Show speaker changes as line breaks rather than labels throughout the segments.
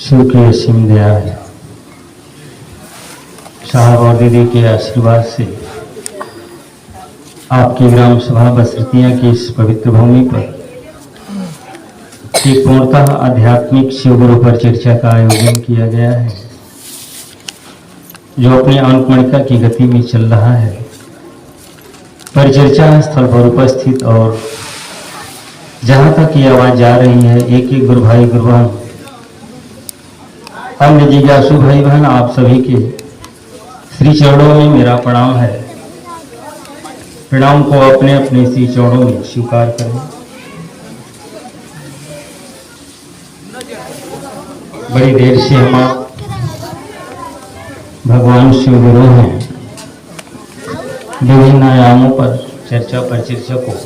शिव की असीम दया है, साहब और दीदी के आशीर्वाद से आपकी ग्राम सभा बसरतिया की इस पवित्र भूमि पर एक पूर्णतः आध्यात्मिक शिव गुरु पर चर्चा का आयोजन किया गया है, जो अपने अंकमणिका की गति में चल रहा है। परिचर्चा स्थल पर उपस्थित और जहां तक ये आवाज जा रही है, एक एक गुरु भाई गुरु बहन, अन्य जिज्ञासु भाई बहन, आप सभी के श्री चरणों में मेरा प्रणाम है। प्रणाम को अपने अपने श्री चरणों में स्वीकार करें। बड़ी देर से हम आप भगवान शिव गुरु हैं, विभिन्न आयामों पर चर्चा को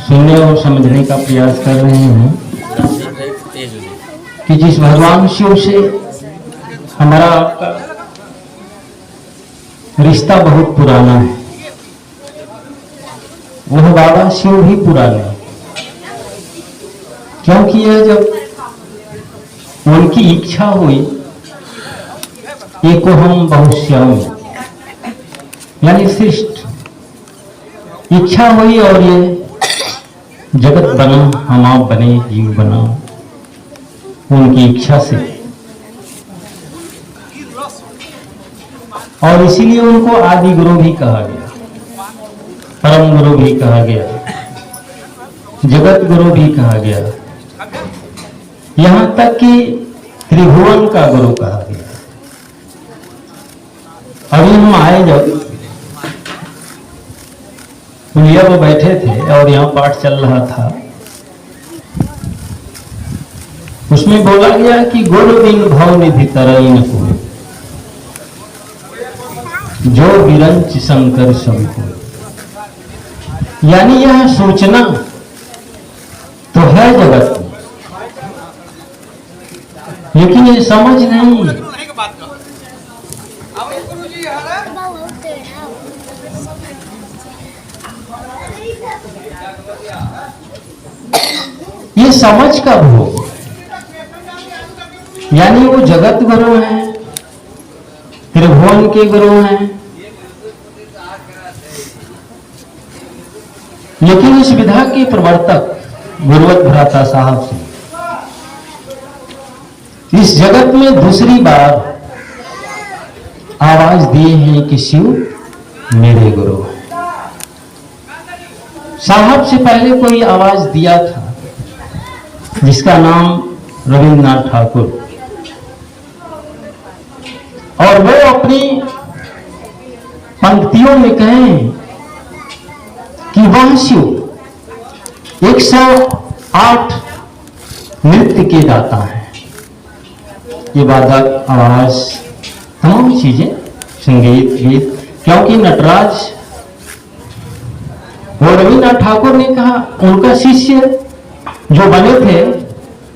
सुनने और समझने का प्रयास कर रहे हैं कि जिस भगवान शिव से हमारा आपका रिश्ता बहुत पुराना है, वह बाबा शिव भी पुराने हैं, क्योंकि यह जब उनकी इच्छा हुई, एको हम बहुश्याम यानी श्रेष्ठ इच्छा हुई और ये जगत बना, हम आप बने, जीव बना, उनकी इच्छा से। और इसीलिए उनको आदि गुरु भी कहा गया, परम गुरु भी कहा गया, जगत गुरु भी कहा गया, यहां तक कि त्रिभुवन का गुरु कहा गया। अभी हम आए जब पुलिया पर बैठे थे और यहाँ पाठ चल रहा था, उसमें बोला गया कि गुरु बिन भव निधि तरई न कोई, जो विरंच शंकर सब को। यानी यह सोचना तो है जगत में, लेकिन ये समझ नहीं। ये समझ कब हो, यानी वो जगत गुरु हैं, त्रिभुवन के गुरु हैं, लेकिन इस विधा के प्रवर्तक गुरुवत भ्राता साहब से इस जगत में दूसरी बार आवाज दिए हैं कि शिव मेरे गुरु हैं। साहब से पहले कोई आवाज दिया था जिसका नाम रविंद्रनाथ ठाकुर, और वो अपनी पंक्तियों में कहें कि वह शिव 108 नृत्य के दाता है। ये वादक, आवाज, तमाम चीजें, संगीत, गीत, क्योंकि नटराज वो रविंद्रनाथ ठाकुर ने कहा, उनका शिष्य जो बने थे,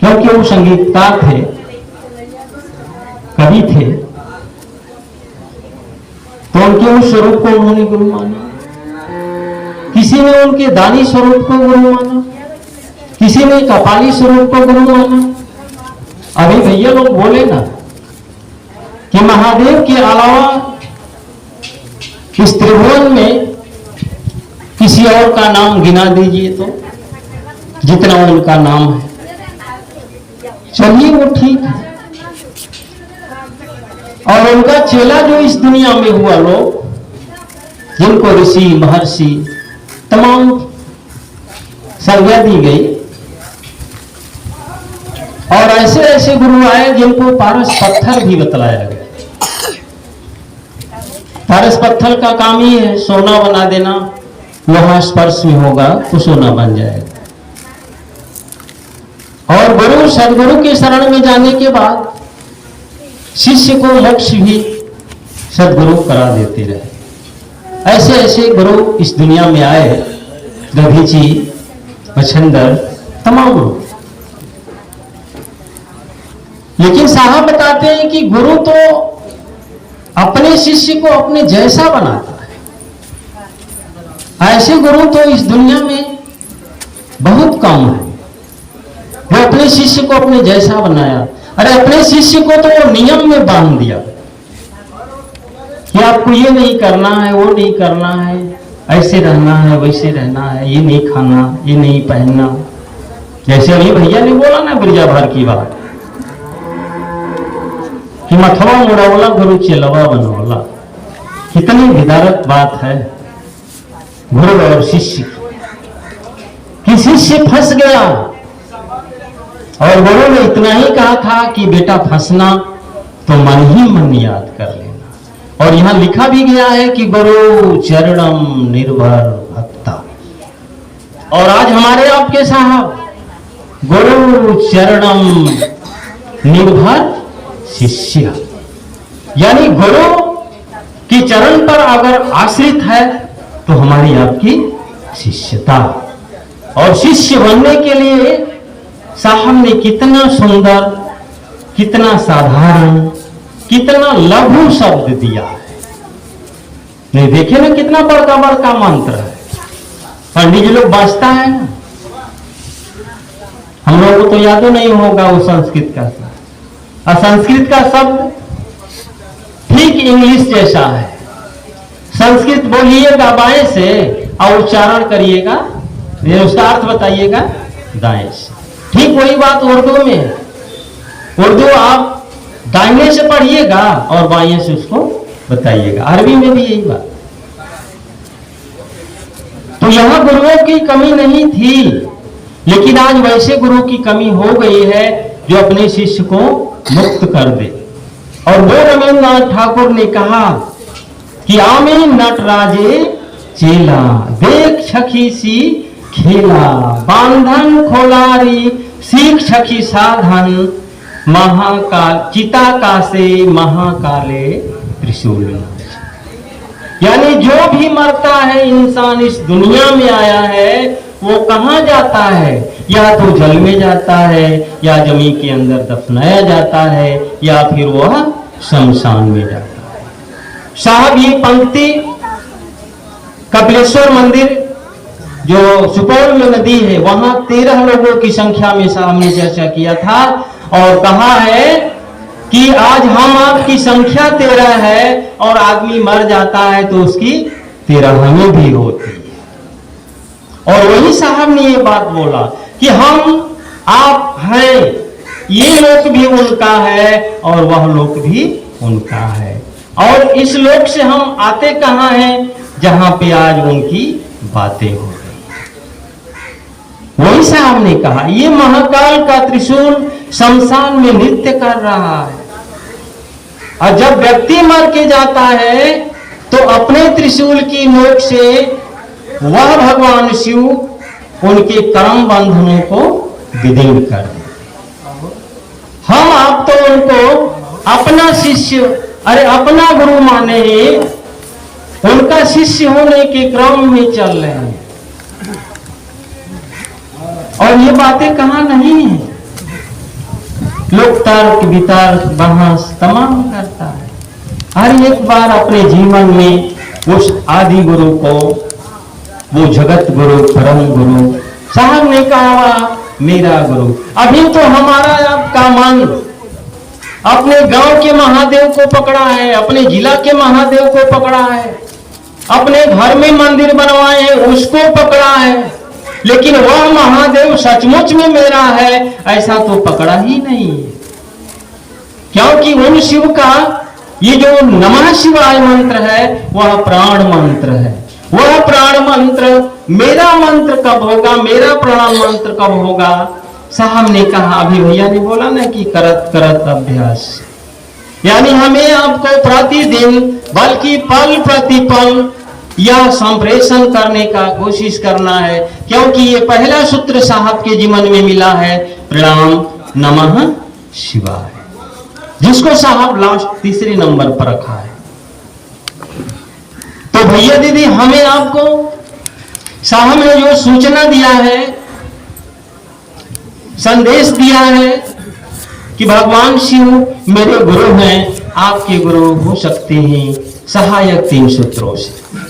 क्योंकि वो संगीतकार थे, कवि थे, तो उनके उस स्वरूप को उन्होंने गुरु माना। किसी ने उनके दानी स्वरूप को गुरु माना, किसी ने कपाली स्वरूप को गुरु माना। अभी भैया लोग बोले ना कि महादेव के अलावा इस त्रिभुवन में किसी और का नाम गिना दीजिए तो जितना उनका नाम है। चलिए वो ठीक है, और उनका चेला जो इस दुनिया में हुआ, लोग जिनको ऋषि महर्षि तमाम संज्ञा दी गई, और ऐसे ऐसे गुरु आए जिनको पारस पत्थर भी बतलाया गया। पारस पत्थर का काम ही है सोना बना देना, वहां स्पर्श में होगा तो सोना बन जाएगा। और गुरु सदगुरु के शरण में जाने के बाद शिष्य को मोक्ष भी सदगुरु करा देते रहे। ऐसे ऐसे गुरु इस दुनिया में आए, दधीची, बछंदर, तमाम लोग। लेकिन साहब बताते हैं कि गुरु तो अपने शिष्य को अपने जैसा बनाता है। ऐसे गुरु तो इस दुनिया में बहुत कम है। वो अपने अपने शिष्य को अपने जैसा बनाया। अरे अपने शिष्य को तो वो नियम में बांध दिया कि आपको ये नहीं करना है, वो नहीं करना है, ऐसे रहना है, वैसे रहना है, ये नहीं खाना, ये नहीं पहनना। जैसे अभी भैया ने बोला ना बिरजा भर की बात कि मथवा मुड़ावला गुरु चेलवा बनवाला, कितनी विदारक बात है गुरु और शिष्य कि शिष्य फंस गया और गुरु ने इतना ही कहा था कि बेटा फंसना तो मन ही मन याद कर लेना। और यहां लिखा भी गया है कि गुरु चरणम निर्भर भक्ता। और आज हमारे आपके साहब गुरु चरणम निर्भर शिष्य, यानी गुरु की चरण पर अगर आश्रित है तो हमारी आपकी शिष्यता। और शिष्य बनने के लिए साहब ने कितना सुंदर, कितना साधारण, कितना लघु शब्द दिया है। नहीं देखे ना कितना बड़का बड़का मंत्र है। पंडित जी लोग बाजता है ना, हम लोगों को तो याद नहीं होगा वो संस्कृत का शब्द। और संस्कृत का शब्द ठीक इंग्लिश जैसा है। संस्कृत बोलिएगा बाएं से और उच्चारण करिएगा, उसका अर्थ बताइएगा दाएं से। ठीक वही बात उर्दू में है। उर्दू आप दाहिने से पढ़िएगा और बाएं से उसको बताइएगा। अरबी में भी यही बात। तो यहां गुरुओं की कमी नहीं थी, लेकिन आज वैसे गुरु की कमी हो गई है जो अपने शिष्य को मुक्त कर दे। और वो रविन्द्रनाथ ठाकुर ने कहा कि आमे नटराजे चेला, देख सखी सी खेला, बांधन खोलारी सीख सखी साधन, महाकाल चिता का से महाकाले त्रिशूल। यानी जो भी मरता है इंसान इस दुनिया में आया है वो कहां जाता है? या तो जल में जाता है, या जमीन के अंदर दफनाया जाता है, या फिर वह शमशान में जाता है। साहब ये पंक्ति कपिलेश्वर मंदिर जो सुपौल में नदी है वहां 13 लोगों की संख्या में साहब ने चर्चा किया था और कहा है कि आज हम आपकी संख्या 13 है और आदमी मर जाता है तो उसकी 13 हमें भी होती है। और वही साहब ने ये बात बोला कि हम आप हैं, ये लोक भी उनका है और वह लोक भी उनका है। और इस लोक से हम आते कहां हैं? जहां पे आज उनकी बातें हो रही। वही साहब ने कहा ये महाकाल का त्रिशूल शमशान में नृत्य कर रहा है। और जब व्यक्ति मर के जाता है तो अपने त्रिशूल की नोक से वह भगवान शिव उनके कर्म बंधनों को विदीर्ण कर दे। हम आप तो उनको अपना शिष्य, अरे अपना गुरु माने हैं, उनका शिष्य होने के क्रम में चल रहे हैं। और ये बातें कहां नहीं है। लोग तर्क वितर्क बहस तमाम करता है। हर एक बार अपने जीवन में उस आदि गुरु को, वो जगत गुरु परम गुरु साहब ने कहा मेरा गुरु। अभी तो हमारा आपका मन अपने गांव के महादेव को पकड़ा है, अपने जिला के महादेव को पकड़ा है, अपने घर में मंदिर बनवाए हैं उसको पकड़ा है, लेकिन वह महादेव सचमुच में मेरा है ऐसा तो पकड़ा ही नहीं है। क्योंकि उन शिव का ये जो नमः शिवाय मंत्र है वह प्राण मंत्र है। वह प्राण मंत्र मेरा मंत्र कब होगा, मेरा प्राण मंत्र कब होगा? साहब ने कहा, अभी भैया ने बोला ना कि करत करत अभ्यास, यानी हमें आपको प्रतिदिन बल्कि पल प्रतिपल यह संप्रेषण करने का कोशिश करना है। क्योंकि ये पहला सूत्र साहब के जीवन में मिला है प्रणाम नमः शिवाय, जिसको साहब लास्ट तीसरे नंबर पर रखा है। तो भैया दीदी हमें आपको साहब ने जो सूचना दिया है, संदेश दिया है कि भगवान शिव मेरे गुरु हैं, आपके गुरु हो सकते हैं सहायक 3 सूत्रों से।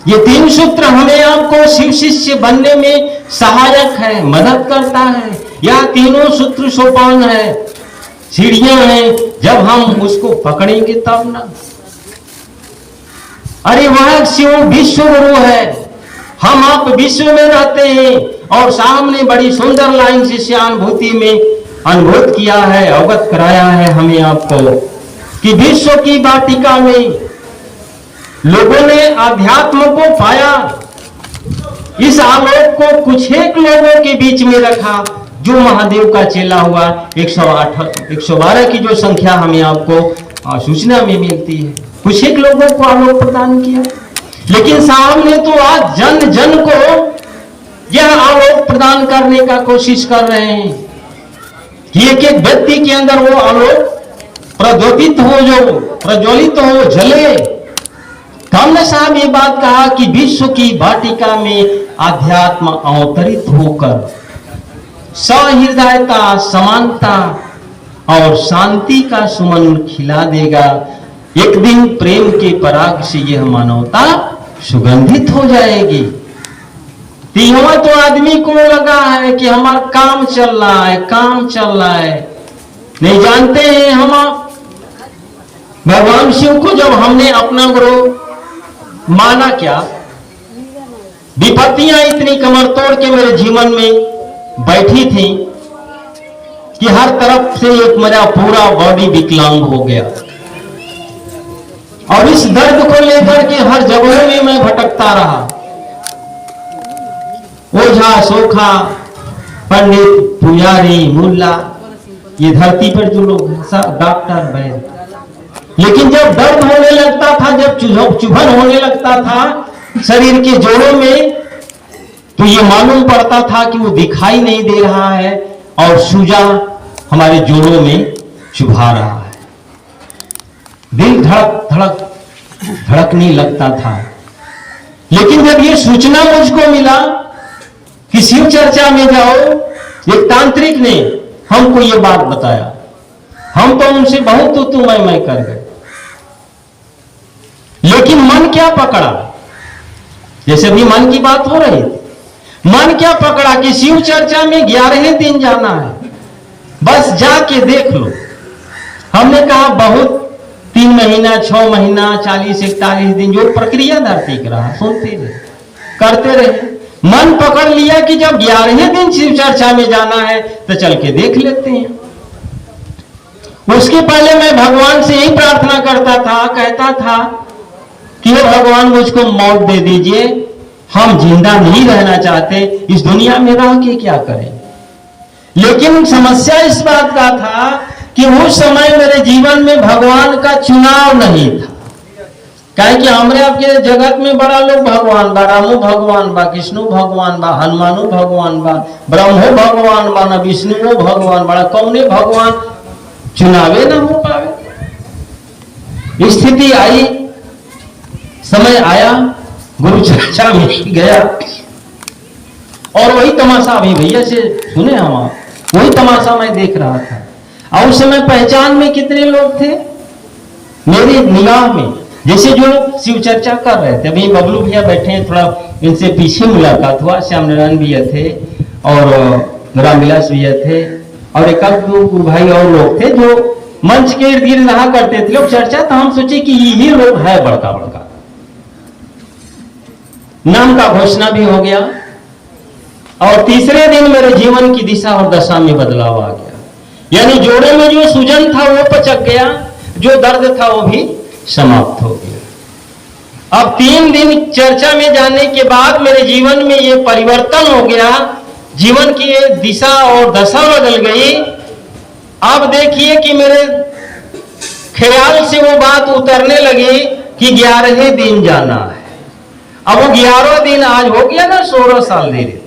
ये 3 सूत्र हमें आपको शिव शिष्य बनने में सहायक है, मदद करता है। यह तीनों सूत्र सोपान है, सीढ़ियां हैं, जब हम उसको पकड़ेंगे तब ना। अरे वह शिव विश्व गुरु है, हम आप विश्व में रहते हैं और सामने बड़ी सुंदर लाइन से सहानुभूति में अनुभूत किया है, अवगत कराया है हमें आपको कि विश्व की वाटिका में लोगों ने अध्यात्म को पाया। इस आलोक को कुछ एक लोगों के बीच में रखा जो महादेव का चेला हुआ। 112 की जो संख्या हमें आपको सूचना में मिलती है, कुछ एक लोगों को आलोक प्रदान किया। लेकिन सामने तो आज जन जन को यह आलोक प्रदान करने का कोशिश कर रहे हैं कि एक एक व्यक्ति के अंदर वो आलोक प्रज्वलित हो, जो प्रज्वलित हो, जले। तो हमने साहब ये बात कहा कि विश्व की वाटिका में आध्यात्म अवतरित होकर सहृदयता, समानता और शांति का सुमन खिला देगा। एक दिन प्रेम के पराग से यह मानवता सुगंधित हो जाएगी। तीनों तो आदमी को लगा है कि हमारा काम चल रहा है, काम चल रहा है, नहीं जानते हैं हम भगवान शिव को जब हमने अपना गुरु माना, क्या विपत्तियां इतनी कमर तोड़ के मेरे जीवन में बैठी थी कि हर तरफ से एक मेरा पूरा बॉडी विकलांग हो गया और इस दर्द को लेकर के हर जगह में मैं भटकता रहा। ओझा, सोखा, पंडित, पुजारी, मुल्ला, ये धरती पर जो लोग सब डॉक्टर, वैद्य, लेकिन जब दर्द होने लगता था, जब चुभन होने लगता था शरीर के जोड़ों में, तो ये मालूम पड़ता था कि वो दिखाई नहीं दे रहा है और सूजा हमारे जोड़ों में चुभा रहा है। दिल धड़क धड़क धड़कने लगता था। लेकिन जब ये सूचना मुझको मिला कि शिव चर्चा में जाओ, एक तांत्रिक ने हमको ये बात बताया, हम तो उनसे बहुत तो मैं कर गए। लेकिन मन क्या पकड़ा, जैसे भी मन की बात हो रही थी, मन क्या पकड़ा कि शिव चर्चा में 11वें दिन जाना है, बस जाके देख लो। हमने कहा बहुत 3 महीना, 6 महीना, 40-41 दिन जो प्रक्रिया धरती का रहा, सुनते रहे, करते रहे। मन पकड़ लिया कि जब 11वें दिन शिव चर्चा में जाना है तो चल के देख लेते हैं। उसके पहले मैं भगवान से यही प्रार्थना करता था, कहता था कि हे भगवान मुझको मौत दे दीजिए, हम जिंदा नहीं रहना चाहते, इस दुनिया में रह के क्या करें। लेकिन समस्या इस बात का था कि उस समय मेरे जीवन में भगवान का चुनाव नहीं था। कहे कि हमारे आपके जगत में बड़ा लोग भगवान बा, रामो भगवान बा, कृष्णो भगवान बा, हनुमानो भगवान बा, ब्रह्मो भगवान बा, न विष्णुओ भगवान बड़ा, कौने भगवान चुनावे ना हो पावे। स्थिति आई, समय आया, गुरु चर्चा में गया और वही तमाशा अभी भैया से सुने हम, वही तमाशा मैं देख रहा था। और उस समय पहचान में कितने लोग थे मेरी निगाह में, जैसे जो लोग शिव चर्चा कर रहे थे। अभी बबलू भैया बैठे हैं, थोड़ा इनसे पीछे मुलाकात हुआ, श्याम नारायण भैया थे और रामविलास भैया थे और एक दो भाई और लोग थे जो मंच के इर्द गिर्द रहा करते थे लोग चर्चा। तो हम सोचे कि यही लोग है बड़का बड़का, नाम का घोषणा भी हो गया और तीसरे दिन मेरे जीवन की दिशा और दशा में बदलाव आ गया। यानी जोड़े में जो सूजन था वो पचक गया, जो दर्द था वो भी समाप्त हो गया। अब 3 दिन चर्चा में जाने के बाद मेरे जीवन में ये परिवर्तन हो गया, जीवन की दिशा और दशा बदल गई। अब देखिए कि मेरे ख्याल से वो बात उतरने लगी कि 11वें दिन जाना है। अब वो 11वां दिन आज हो गया ना, 16 साल दे रहे।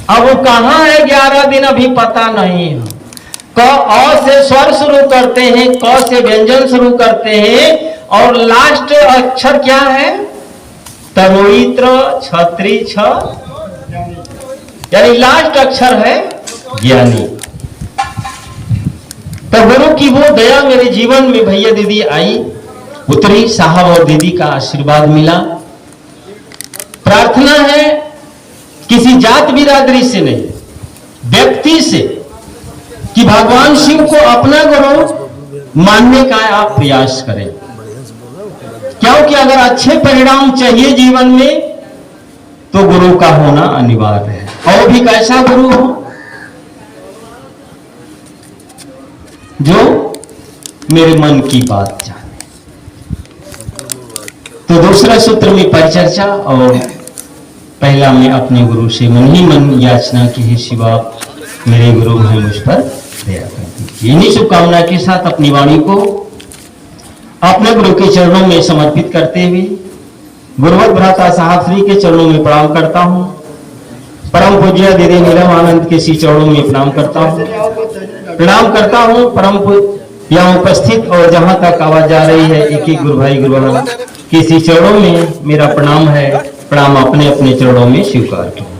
अब वो कहां है 11 दिन अभी पता नहीं है। अ से स्वर शुरू करते हैं, क से व्यंजन शुरू करते हैं और लास्ट अक्षर क्या है, तरोइत्र छत्री छ, यानी लास्ट अक्षर है ज्ञानी। तो गुरु की वो दया मेरे जीवन में भैया दीदी आई, उतरी, साहब और दीदी का आशीर्वाद मिला। प्रार्थना है किसी जात बिरादरी से नहीं, व्यक्ति से, कि भगवान शिव को अपना गुरु मानने का आप प्रयास करें। क्योंकि अगर अच्छे परिणाम चाहिए जीवन में तो गुरु का होना अनिवार्य है। और भी कैसा गुरु हो जो मेरे मन की बात जाने। तो दूसरा सूत्र में परिचर्चा, और पहला मैं अपने गुरु से मन ही मन याचना की, हे शिवा मेरे गुरु हैं, मुझ पर दया कर दीजिए। इन्हीं शुभकामना के साथ अपनी वाणी को अपने गुरु के चरणों में समर्पित करते हुए गुरुवत भ्राता साहब श्री के चरणों में प्रणाम करता हूँ। परम पूज्य दीदी नीलम आनंद के श्री चरणों में प्रणाम करता हूँ। परम यहाँ उपस्थित और जहां तक आवाज जा रही है, एक एक गुरु भाई गुरु के श्री चरणों में मेरा प्रणाम है। प्रणाम अपने अपने चरणों में स्वीकार किया।